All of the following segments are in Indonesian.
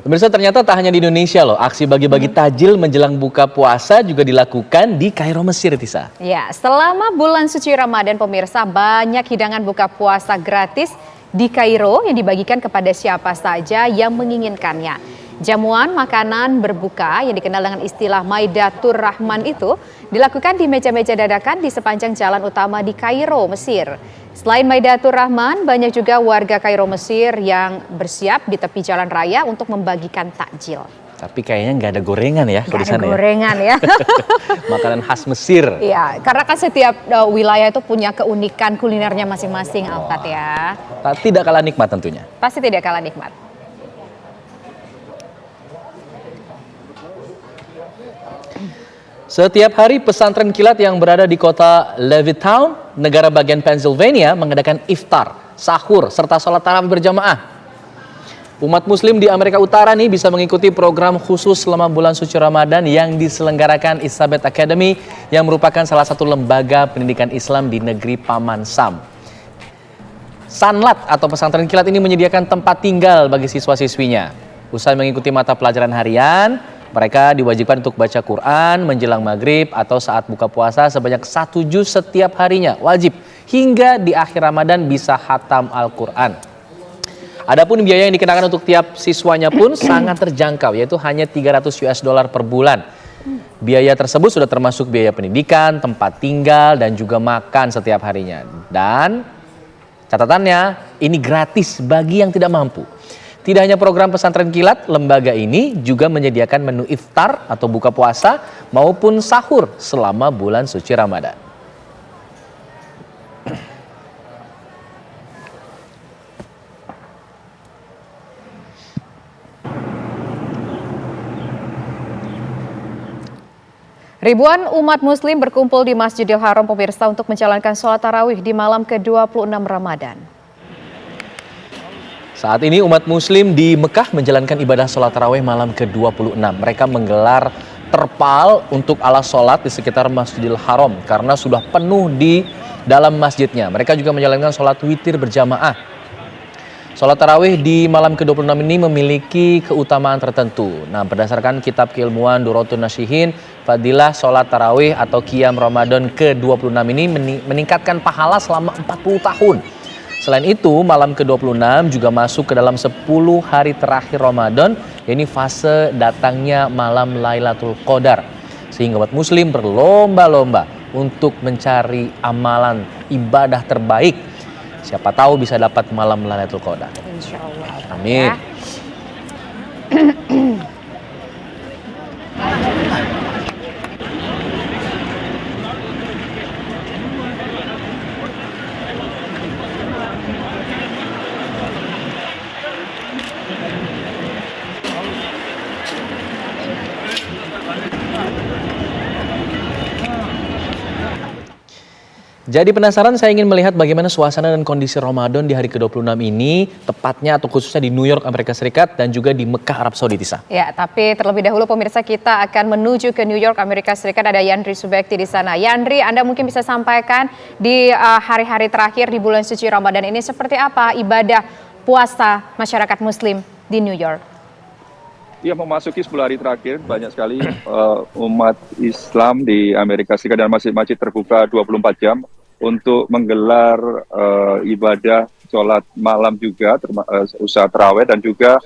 Pemirsa, ternyata tak hanya di Indonesia loh, aksi bagi-bagi tajil menjelang buka puasa juga dilakukan di Kairo, Mesir, Tisa. Ya, selama bulan suci Ramadan pemirsa, banyak hidangan buka puasa gratis di Kairo yang dibagikan kepada siapa saja yang menginginkannya. Jamuan makanan berbuka yang dikenal dengan istilah Maidatur Rahman itu dilakukan di meja-meja dadakan di sepanjang jalan utama di Kairo, Mesir. Selain Maidatur Rahman, banyak juga warga Kairo, Mesir yang bersiap di tepi jalan raya untuk membagikan takjil. Tapi kayaknya nggak ada gorengan ya di sana ya. Gorengan ya. Makanan khas Mesir. Iya, karena kan setiap wilayah itu punya keunikan kulinernya masing-masing, Alfat ya. Tidak kalah nikmat tentunya. Pasti tidak kalah nikmat. Setiap hari pesantren kilat yang berada di kota Levittown, negara bagian Pennsylvania, mengadakan iftar, sahur, serta sholat tarawih berjamaah. Umat muslim di Amerika Utara nih bisa mengikuti program khusus selama bulan suci Ramadan yang diselenggarakan Elizabeth Academy yang merupakan salah satu lembaga pendidikan Islam di negeri Paman Sam. Sanlat atau pesantren kilat ini menyediakan tempat tinggal bagi siswa-siswinya. Usai mengikuti mata pelajaran harian, mereka diwajibkan untuk baca Quran menjelang maghrib atau saat buka puasa sebanyak 1 juz setiap harinya. Wajib hingga di akhir Ramadan bisa khatam Al-Quran. Adapun biaya yang dikenakan untuk tiap siswanya pun sangat terjangkau, yaitu hanya $300 per bulan. Biaya tersebut sudah termasuk biaya pendidikan, tempat tinggal, dan juga makan setiap harinya. Dan catatannya, ini gratis bagi yang tidak mampu. Tidak hanya program pesantren kilat, lembaga ini juga menyediakan menu iftar atau buka puasa maupun sahur selama bulan suci Ramadan. Ribuan umat muslim berkumpul di Masjidil Haram pemirsa untuk menjalankan sholat tarawih di malam ke-26 Ramadan. Saat ini umat muslim di Mekah menjalankan ibadah sholat tarawih malam ke-26. Mereka menggelar terpal untuk alas sholat di sekitar Masjidil Haram karena sudah penuh di dalam masjidnya. Mereka juga menjalankan sholat witir berjamaah. Sholat tarawih di malam ke-26 ini memiliki keutamaan tertentu. Nah, berdasarkan kitab keilmuan Durratun Nasihin, fadilah sholat tarawih atau qiyam Ramadan ke-26 ini meningkatkan pahala selama 40 tahun. Selain itu, malam ke-26 juga masuk ke dalam 10 hari terakhir Ramadan, yakni fase datangnya malam Lailatul Qadar. Sehingga umat muslim berlomba-lomba untuk mencari amalan ibadah terbaik. Siapa tahu bisa dapat malam Lailatul Qadar. Insya Allah. Amin. Ya. Jadi penasaran, saya ingin melihat bagaimana suasana dan kondisi Ramadan di hari ke-26 ini, tepatnya atau khususnya di New York, Amerika Serikat, dan juga di Mekah, Arab Saudi, Tisa. Ya, tapi terlebih dahulu pemirsa kita akan menuju ke New York, Amerika Serikat. Ada Yandri Subekti di sana. Yandri, Anda mungkin bisa sampaikan di hari-hari terakhir di bulan suci Ramadan ini seperti apa ibadah puasa masyarakat Muslim di New York? Ya, memasuki 10 hari terakhir, banyak sekali umat Islam di Amerika Serikat dan masjid-masjid terbuka 24 jam untuk menggelar ibadah sholat malam juga, usaha tarawih, dan juga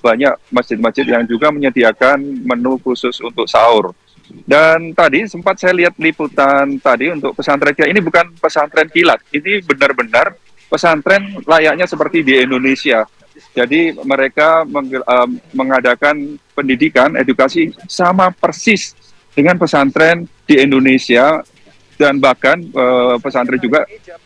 banyak masjid-masjid yang juga menyediakan menu khusus untuk sahur. Dan tadi sempat saya lihat liputan tadi untuk pesantren kilat. Ini bukan pesantren kilat, ini benar-benar pesantren layaknya seperti di Indonesia. Jadi mereka mengadakan pendidikan, edukasi sama persis dengan pesantren di Indonesia. Dan bahkan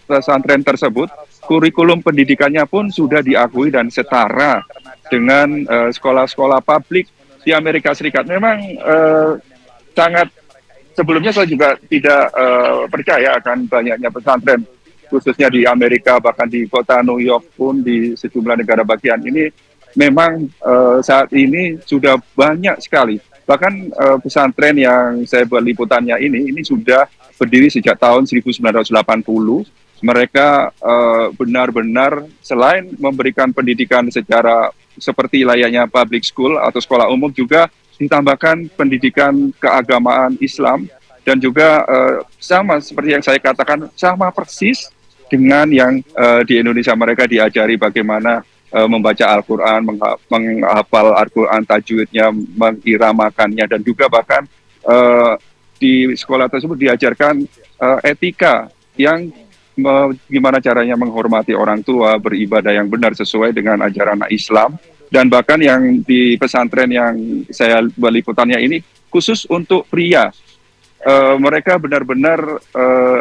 pesantren tersebut, kurikulum pendidikannya pun sudah diakui dan setara dengan sekolah-sekolah publik di Amerika Serikat. Memang sangat, sebelumnya saya juga tidak percaya akan banyaknya pesantren, khususnya di Amerika, bahkan di kota New York pun di sejumlah negara bagian ini. Memang saat ini sudah banyak sekali. Bahkan pesantren yang saya buat liputannya ini sudah berdiri sejak tahun 1980. Mereka benar-benar selain memberikan pendidikan secara seperti layaknya public school atau sekolah umum juga ditambahkan pendidikan keagamaan Islam dan juga sama seperti yang saya katakan sama persis dengan yang di Indonesia mereka diajari bagaimana membaca Al-Quran, menghafal Al-Quran, tajwidnya, mengiramakannya, dan juga bahkan di sekolah tersebut diajarkan etika yang gimana caranya menghormati orang tua, beribadah yang benar sesuai dengan ajaran Islam. Dan bahkan yang di pesantren yang saya liputannya ini khusus untuk pria. Mereka benar-benar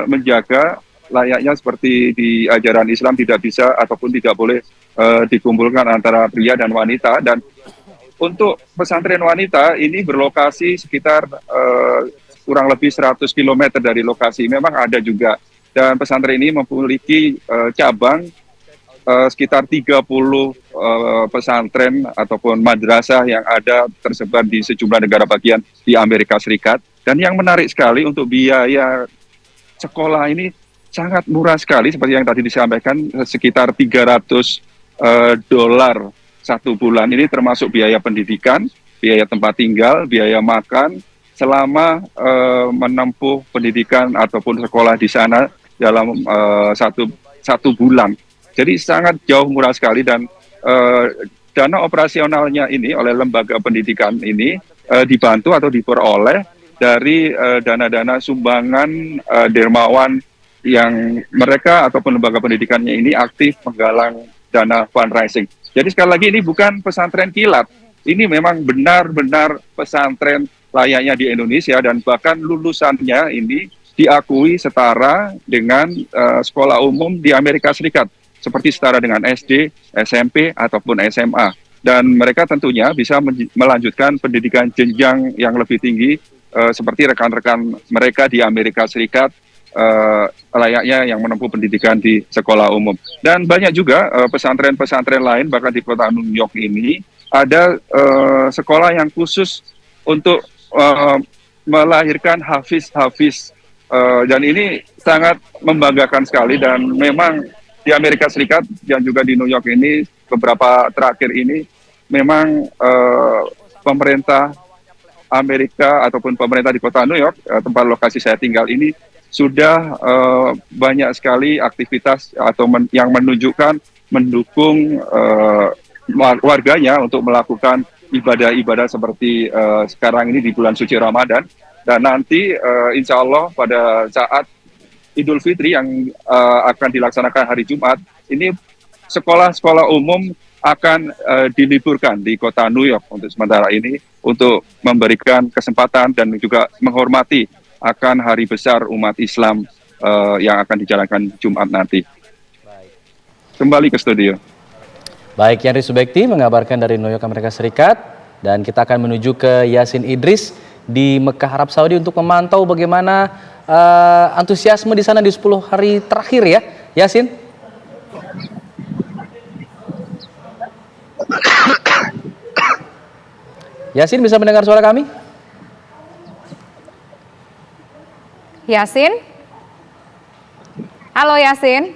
menjaga layaknya seperti di ajaran Islam tidak bisa ataupun tidak boleh dikumpulkan antara pria dan wanita. Dan untuk pesantren wanita ini berlokasi sekitar kurang lebih 100 km dari lokasi. Memang ada juga, dan pesantren ini memiliki cabang sekitar 30 pesantren ataupun madrasah yang ada tersebar di sejumlah negara bagian di Amerika Serikat. Dan yang menarik sekali untuk biaya sekolah ini sangat murah sekali, seperti yang tadi disampaikan, sekitar $300 satu bulan. Ini termasuk biaya pendidikan, biaya tempat tinggal, biaya makan selama menempuh pendidikan ataupun sekolah di sana dalam satu bulan. Jadi sangat jauh murah sekali, dan dana operasionalnya ini oleh lembaga pendidikan ini dibantu atau diperoleh dari dana-dana sumbangan dermawan yang mereka ataupun lembaga pendidikannya ini aktif menggalang dana fundraising. Jadi sekali lagi ini bukan pesantren kilat, ini memang benar-benar pesantren layaknya di Indonesia, dan bahkan lulusannya ini diakui setara dengan sekolah umum di Amerika Serikat, seperti setara dengan SD, SMP, ataupun SMA. Dan mereka tentunya bisa melanjutkan pendidikan jenjang yang lebih tinggi, seperti rekan-rekan mereka di Amerika Serikat, layaknya yang menempuh pendidikan di sekolah umum. Dan banyak juga pesantren-pesantren lain, bahkan di kota New York ini, ada sekolah yang khusus untuk melahirkan hafiz-hafiz. Dan ini sangat membanggakan sekali, dan memang di Amerika Serikat dan juga di New York ini beberapa terakhir ini memang pemerintah Amerika ataupun pemerintah di kota New York, tempat lokasi saya tinggal ini, sudah banyak sekali aktivitas atau yang menunjukkan mendukung warganya untuk melakukan ibadah-ibadah seperti sekarang ini di bulan suci Ramadan. Dan nanti insya Allah pada saat Idul Fitri yang akan dilaksanakan hari Jumat, ini sekolah-sekolah umum akan diliburkan di kota New York untuk sementara ini, untuk memberikan kesempatan dan juga menghormati akan hari besar umat Islam yang akan dijalankan Jumat nanti. Kembali ke studio. Baik, Yanri Subekti mengabarkan dari New York, Amerika Serikat, dan kita akan menuju ke Yasin Idris di Mekah, Arab Saudi untuk memantau bagaimana antusiasme di sana di 10 hari terakhir ya, Yasin. Yasin, bisa mendengar suara kami? Yasin? Halo Yasin?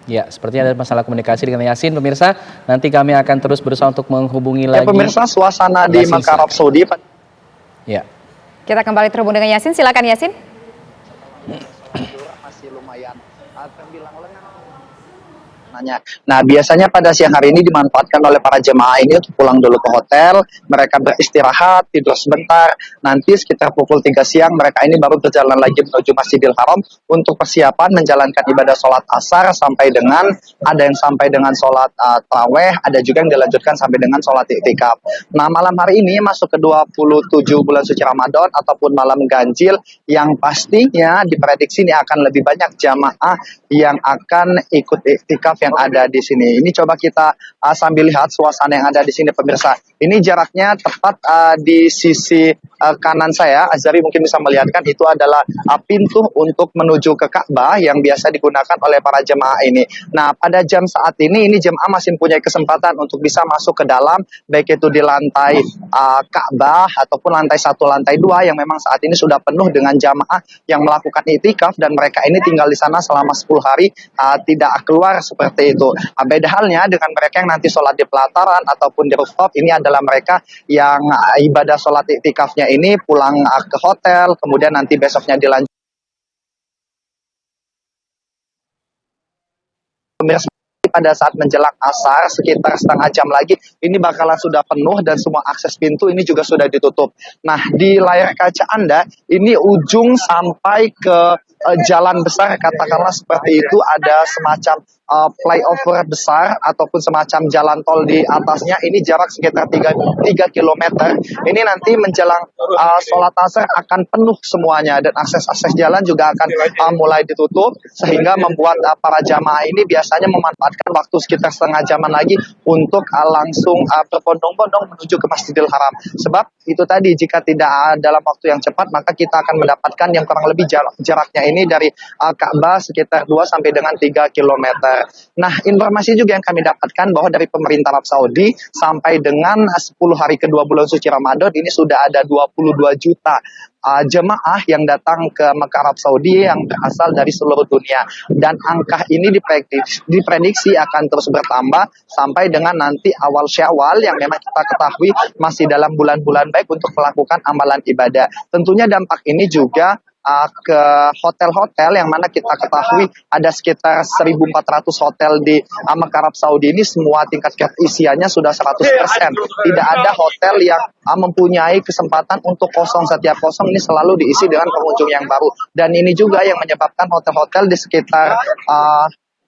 Ya, sepertinya ada masalah komunikasi dengan Yasin. Pemirsa, nanti kami akan terus berusaha untuk menghubungi lagi. Pemirsa, suasana di Mekah, Arab Saudi. Ya. Kita kembali terhubung dengan Yasin. Silakan Yasin. Masih lumayan terbilang lengang. Nah, biasanya pada siang hari ini dimanfaatkan oleh para jemaah ini untuk pulang dulu ke hotel, mereka beristirahat, tidur sebentar. Nanti sekitar pukul 3 siang mereka ini baru berjalan lagi menuju Masjidil Haram untuk persiapan menjalankan ibadah sholat asar sampai dengan, ada yang sampai dengan sholat taraweh, ada juga yang dilanjutkan sampai dengan sholat iktikaf. Nah, malam hari ini masuk ke 27 bulan suci Ramadan ataupun malam ganjil, yang pastinya diprediksi ini akan lebih banyak jamaah yang akan ikut iktikaf yang ada di sini. Ini coba kita sambil lihat suasana yang ada di sini, pemirsa. Ini jaraknya tepat di sisi kanan saya. Azari mungkin bisa melihatkan, itu adalah pintu untuk menuju ke Ka'bah yang biasa digunakan oleh para jemaah ini. Nah, pada jam saat ini jemaah masih punya kesempatan untuk bisa masuk ke dalam, baik itu di lantai Ka'bah ataupun lantai 1, lantai 2 yang memang saat ini sudah penuh dengan jamaah yang melakukan iktikaf, dan mereka ini tinggal di sana selama 10 hari tidak keluar seperti seperti itu. Beda halnya dengan mereka yang nanti sholat di pelataran ataupun di rooftop, ini adalah mereka yang ibadah sholat iktikafnya ini pulang ke hotel, kemudian nanti besoknya dilanjut. Pemirsa, pada saat menjelang asar sekitar setengah jam lagi ini bakalan sudah penuh dan semua akses pintu ini juga sudah ditutup. Nah, di layar kaca Anda ini ujung sampai ke jalan besar, katakanlah seperti itu, ada semacam flyover besar ataupun semacam jalan tol di atasnya, ini jarak sekitar 3 km. Ini nanti menjelang sholat asar akan penuh semuanya dan akses-akses jalan juga akan mulai ditutup, sehingga membuat para jamaah ini biasanya memanfaatkan waktu sekitar setengah jaman lagi untuk langsung berbondong-bondong menuju ke Masjidil Haram. Sebab itu tadi, jika tidak dalam waktu yang cepat maka kita akan mendapatkan yang kurang lebih jaraknya ini dari Ka'bah sekitar 2 sampai dengan 3 km. Nah, informasi juga yang kami dapatkan bahwa dari pemerintah Arab Saudi sampai dengan 10 hari kedua bulan suci Ramadan ini sudah ada 22 juta jemaah yang datang ke Mekah Arab Saudi yang berasal dari seluruh dunia, dan angka ini diprediksi akan terus bertambah sampai dengan nanti awal Syawal yang memang kita ketahui masih dalam bulan-bulan baik untuk melakukan amalan ibadah. Tentunya dampak ini juga ke hotel-hotel yang mana kita ketahui ada sekitar 1.400 hotel di Mekah Arab Saudi ini, semua tingkat keisiannya sudah 100%. Tidak ada hotel yang mempunyai kesempatan untuk kosong. Setiap kosong ini selalu diisi dengan pengunjung yang baru, dan ini juga yang menyebabkan hotel-hotel di sekitar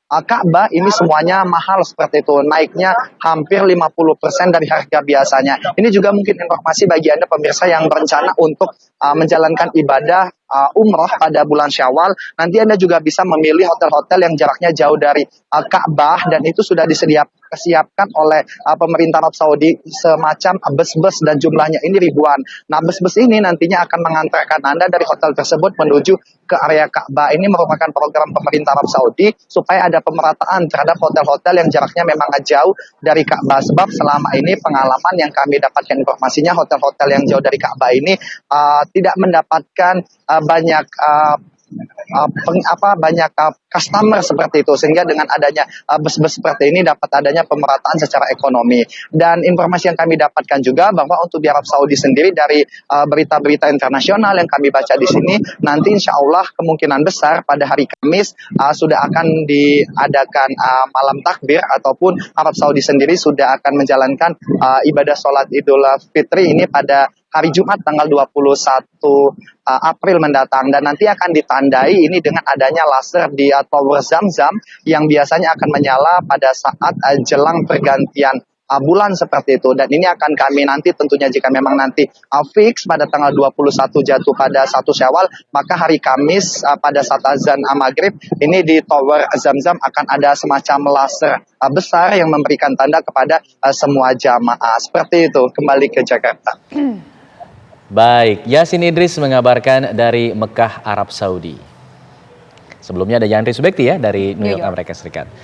Ka'bah ini semuanya mahal seperti itu, naiknya hampir 50% dari harga biasanya. Ini juga mungkin informasi bagi Anda pemirsa yang berencana untuk menjalankan ibadah umroh pada bulan Syawal. Nanti Anda juga bisa memilih hotel-hotel yang jaraknya jauh dari Ka'bah, dan itu sudah disiapkan oleh pemerintah Arab Saudi semacam bus-bus, dan jumlahnya ini ribuan. Nah, bus-bus ini nantinya akan mengantarkan Anda dari hotel tersebut menuju ke area Ka'bah. Ini merupakan program pemerintah Arab Saudi supaya ada pemerataan terhadap hotel-hotel yang jaraknya memang jauh dari Ka'bah. Sebab selama ini pengalaman yang kami dapatkan informasinya, hotel-hotel yang jauh dari Ka'bah ini tidak mendapatkan banyak customer seperti itu, sehingga dengan adanya bus-bus seperti ini dapat adanya pemerataan secara ekonomi. Dan informasi yang kami dapatkan juga bahwa untuk di Arab Saudi sendiri, dari berita-berita internasional yang kami baca di sini, nanti insya Allah kemungkinan besar pada hari Kamis sudah akan diadakan malam takbir, ataupun Arab Saudi sendiri sudah akan menjalankan ibadah sholat Idul Fitri ini pada hari Jumat tanggal 21 April mendatang, dan nanti akan ditandai ini dengan adanya laser di Tower Zamzam yang biasanya akan menyala pada saat jelang pergantian bulan seperti itu. Dan ini akan kami nanti tentunya, jika memang nanti fix pada tanggal 21 jatuh pada 1 Syawal, maka hari Kamis pada saat azan maghrib ini di Tower Zamzam akan ada semacam laser besar yang memberikan tanda kepada semua jamaah. Seperti itu. Kembali ke Jakarta. Baik, Yasin Idris mengabarkan dari Mekah, Arab Saudi. Sebelumnya ada Yandri Subekti ya dari New York, Amerika Serikat.